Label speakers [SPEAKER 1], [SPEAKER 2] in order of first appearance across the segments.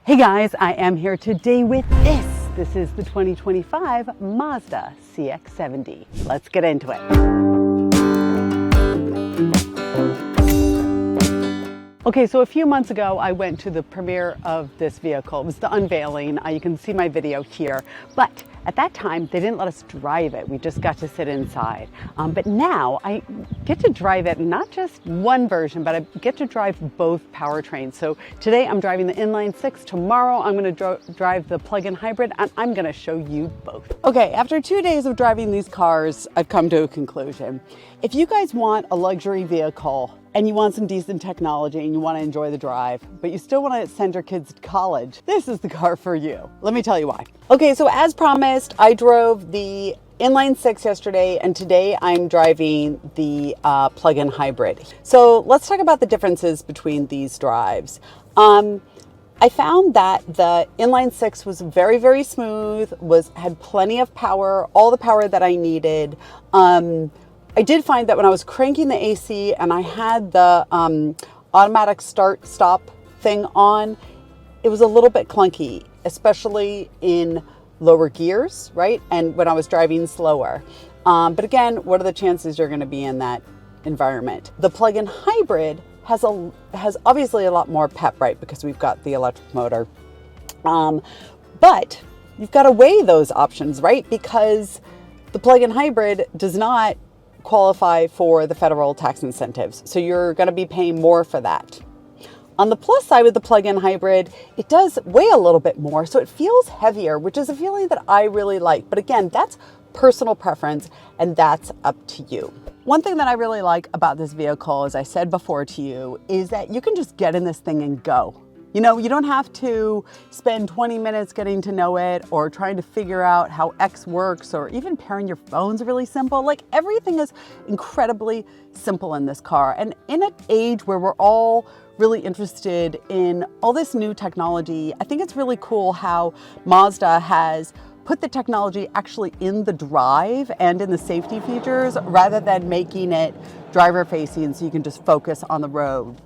[SPEAKER 1] Hey guys, I am here today with this. This is the 2025 Mazda CX-70. Let's get into it. Okay, so a few months ago, I went to the premiere of this vehicle. It was the unveiling. You can see my video here. But at that time, they didn't let us drive it. We just got to sit inside. But now I get to drive it, not just one version, but I get to drive both powertrains. So today I'm driving the Inline 6. Tomorrow I'm going to drive the plug-in hybrid, and I'm going to show you both. Okay, after 2 days of driving these cars, I've come to a conclusion. If you guys want a luxury vehicle and you want some decent technology and you want to enjoy the drive, but you still want to send your kids to college, this is the car for you. Let me tell you why. Okay, so as promised, I drove the Inline 6 yesterday, and today I'm driving the plug-in hybrid. So let's talk about the differences between these drives. I found that the Inline 6 was very, very smooth, had plenty of power, all the power that I needed. I did find that when I was cranking the AC and I had the automatic start-stop thing on, it was a little bit clunky, especially in lower gears, right? And when I was driving slower. But again, what are the chances you're going to be in that environment? The plug-in hybrid has obviously a lot more pep, right? Because we've got the electric motor. But you've got to weigh those options, right? Because the plug-in hybrid does not qualify for the federal tax incentives. So you're going to be paying more for that. On the plus side with the plug-in hybrid, it does weigh a little bit more, so it feels heavier, which is a feeling that I really like. But again, that's personal preference, and that's up to you. One thing that I really like about this vehicle, as I said before to you, is that you can just get in this thing and go. You know, you don't have to spend 20 minutes getting to know it or trying to figure out how X works, or even pairing your phone's really simple. Like, everything is incredibly simple in this car. And in an age where we're all really interested in all this new technology, I think it's really cool how Mazda has put the technology actually in the drive and in the safety features, rather than making it driver facing so you can just focus on the road.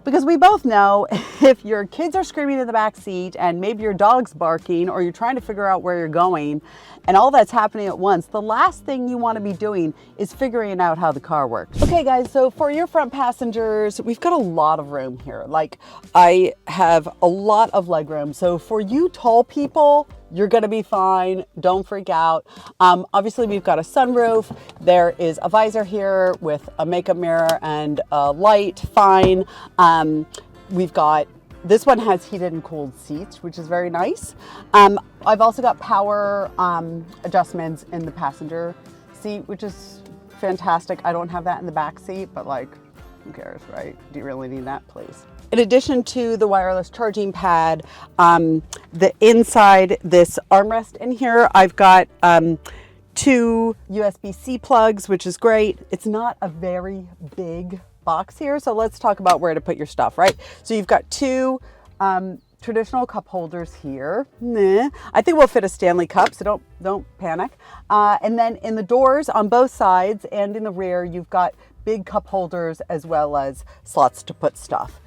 [SPEAKER 1] Because we both know if your kids are screaming in the back seat and maybe your dog's barking, or you're trying to figure out where you're going and all that's happening at once, the last thing you want to be doing is figuring out how the car works. Okay guys, so for your front passengers, we've got a lot of room here. Like, I have a lot of leg room. So for you tall people, you're gonna be fine. Don't freak out. Obviously, we've got a sunroof. There is a visor here with a makeup mirror and a light, fine. We've got, this one has heated and cooled seats, which is very nice. I've also got power adjustments in the passenger seat, which is fantastic. I don't have that in the back seat, but like, who cares, right? Do you really need that, please? In addition to the wireless charging pad, the inside this armrest in here, I've got 2 USB-C plugs, which is great. It's not a very big box here, so let's talk about where to put your stuff, right? So you've got 2 traditional cup holders here. I think we'll fit a Stanley cup, so don't panic. And then in the doors on both sides and in the rear, you've got big cup holders as well as slots to put stuff.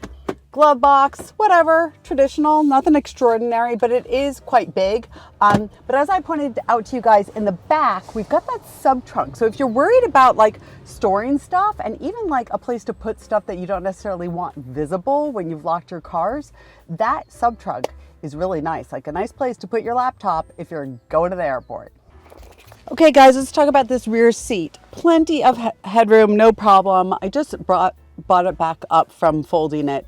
[SPEAKER 1] Glove box, whatever, traditional, nothing extraordinary, but it is quite big. But as I pointed out to you guys, in the back, we've got that sub trunk. So if you're worried about like storing stuff, and even like a place to put stuff that you don't necessarily want visible when you've locked your cars, that sub trunk is really nice. Like a nice place to put your laptop if you're going to the airport. Okay guys, let's talk about this rear seat. Plenty of headroom, no problem. I just brought it back up from folding it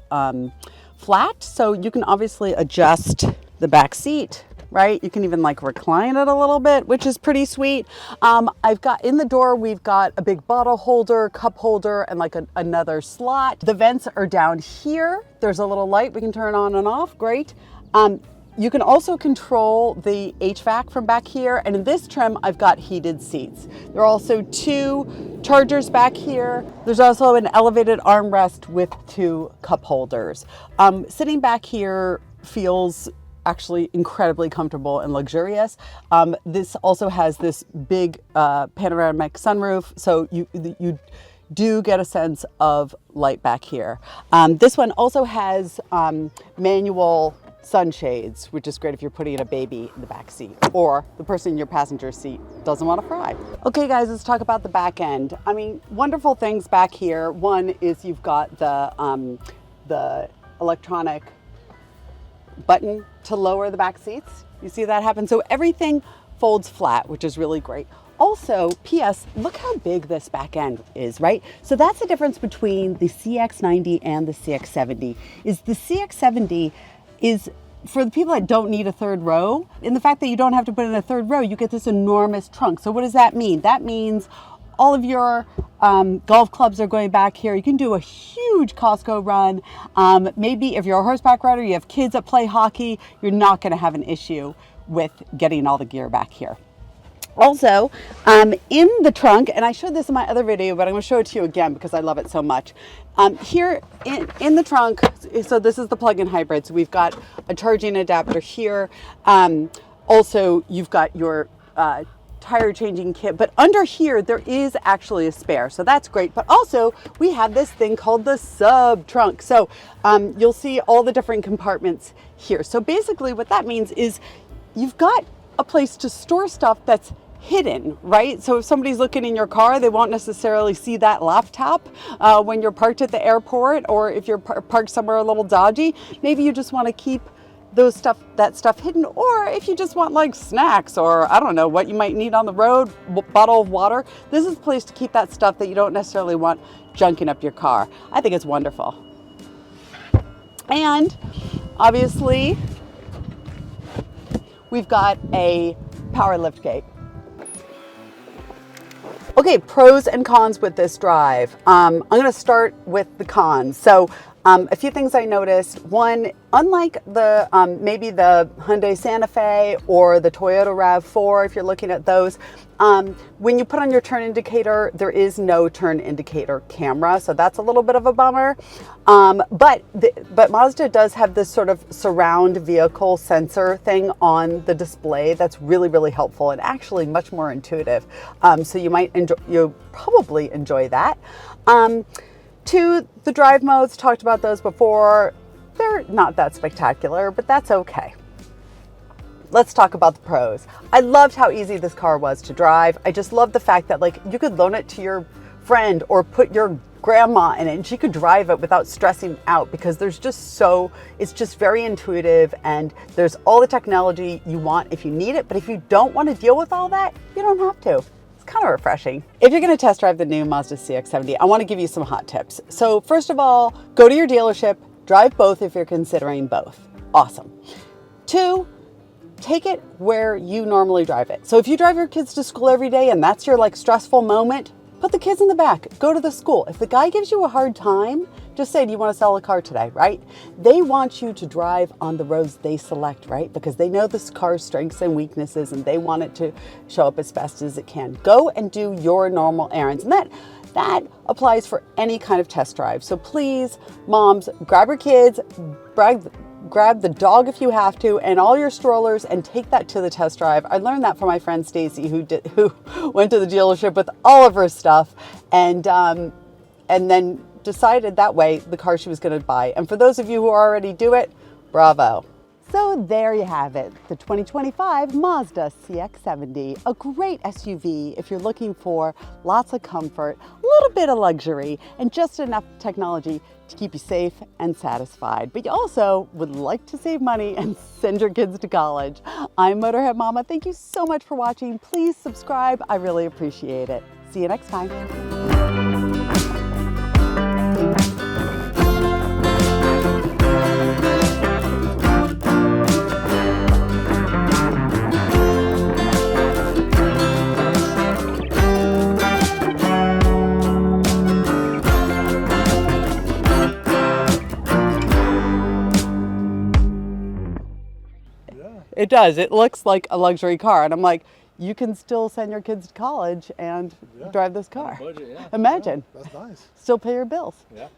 [SPEAKER 1] flat, so you can obviously adjust the back seat, right? You can even like recline it a little bit, which is pretty sweet. I've got in the door, we've got a big bottle holder, cup holder, and like another slot. The vents are down here. There's a little light we can turn on and off, great. You can also control the HVAC from back here, and in this trim, I've got heated seats. There are also 2 chargers back here. There's also an elevated armrest with 2 cup holders. Sitting back here feels actually incredibly comfortable and luxurious. This also has this big panoramic sunroof, so you do get a sense of light back here. This one also has manual sunshades, which is great if you're putting a baby in the back seat or the person in your passenger seat doesn't want to fry. Okay guys, let's talk about the back end. I mean, wonderful things back here. One is you've got the electronic button to lower the back seats. You see that happen? So everything folds flat, which is really great. Also, P.S., look how big this back end is, right? So that's the difference between the CX-90 and the CX-70. Is the CX-70 is for the people that don't need a third row. In the fact that you don't have to put in a third row, you get this enormous trunk. So what does that mean? That means all of your golf clubs are going back here. You can do a huge Costco run. Maybe if you're a horseback rider, you have kids that play hockey, you're not going to have an issue with getting all the gear back here. Also, in the trunk, and I showed this in my other video, but I'm going to show it to you again because I love it so much. Here in the trunk, so this is the plug-in hybrid. So we've got a charging adapter here. Also, you've got your tire changing kit, but under here there is actually a spare, so that's great. But also we have this thing called the sub trunk. So you'll see all the different compartments here. So basically what that means is you've got a place to store stuff that's hidden, right? So if somebody's looking in your car, they won't necessarily see that laptop when you're parked at the airport, or if you're parked somewhere a little dodgy. Maybe you just want to keep that stuff hidden, or if you just want like snacks, or I don't know what you might need on the road, bottle of water. This is a place to keep that stuff that you don't necessarily want junking up your car. I think it's wonderful. And obviously we've got a power lift gate. Okay, pros and cons with this drive. I'm going to start with the cons. So a few things I noticed. One, unlike the maybe the Hyundai Santa Fe or the Toyota RAV4, if you're looking at those, when you put on your turn indicator, there is no turn indicator camera, so that's a little bit of a bummer. But Mazda does have this sort of surround vehicle sensor thing on the display that's really, really helpful and actually much more intuitive. So you'll probably enjoy that. Two, the drive modes, talked about those before. They're not that spectacular, but that's okay. Let's talk about the pros. I loved how easy this car was to drive. I just love the fact that like you could loan it to your friend or put your grandma in it and she could drive it without stressing out, because it's just very intuitive, and there's all the technology you want if you need it. But if you don't want to deal with all that, you don't have to. Kind of refreshing. If you're going to test drive the new Mazda CX-70, I want to give you some hot tips. So first of all, go to your dealership, drive both if you're considering both. Awesome. Two, take it where you normally drive it. So if you drive your kids to school every day and that's your like stressful moment, put the kids in the back, go to the school. If the guy gives you a hard time, just say, do you want to sell a car today, right? They want you to drive on the roads they select, right? Because they know this car's strengths and weaknesses and they want it to show up as best as it can. Go and do your normal errands. And that applies for any kind of test drive. So please, moms, grab your kids, grab the dog if you have to, and all your strollers, and take that to the test drive. I learned that from my friend Stacy, who went to the dealership with all of her stuff, and then decided that way the car she was going to buy. And for those of you who already do it, bravo. So there you have it, the 2025 Mazda CX-70, a great SUV if you're looking for lots of comfort, a little bit of luxury, and just enough technology to keep you safe and satisfied. But you also would like to save money and send your kids to college. I'm Motorhead Mama. Thank you so much for watching. Please subscribe. I really appreciate it. See you next time. It does. It looks like a luxury car. And I'm like, you can still send your kids to college and drive this car. Budget, yeah. Imagine.
[SPEAKER 2] Yeah, that's nice.
[SPEAKER 1] Still pay your bills.
[SPEAKER 2] Yeah.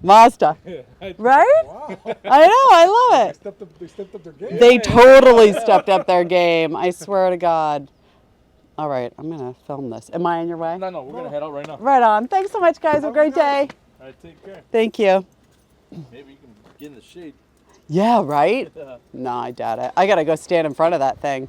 [SPEAKER 1] Mazda. Right?
[SPEAKER 2] Wow.
[SPEAKER 1] I know. I love it.
[SPEAKER 2] They stepped up their game.
[SPEAKER 1] They totally stepped up their game. I swear to God. All right. I'm going to film this. Am I in your way?
[SPEAKER 2] No, we're going to head out right now.
[SPEAKER 1] Right on. Thanks so much, guys. Have a great day.
[SPEAKER 2] All right, take care.
[SPEAKER 1] Thank you.
[SPEAKER 2] Maybe you can get in the shade.
[SPEAKER 1] Yeah, right?
[SPEAKER 2] Yeah.
[SPEAKER 1] No, I doubt it. I gotta go stand in front of that thing.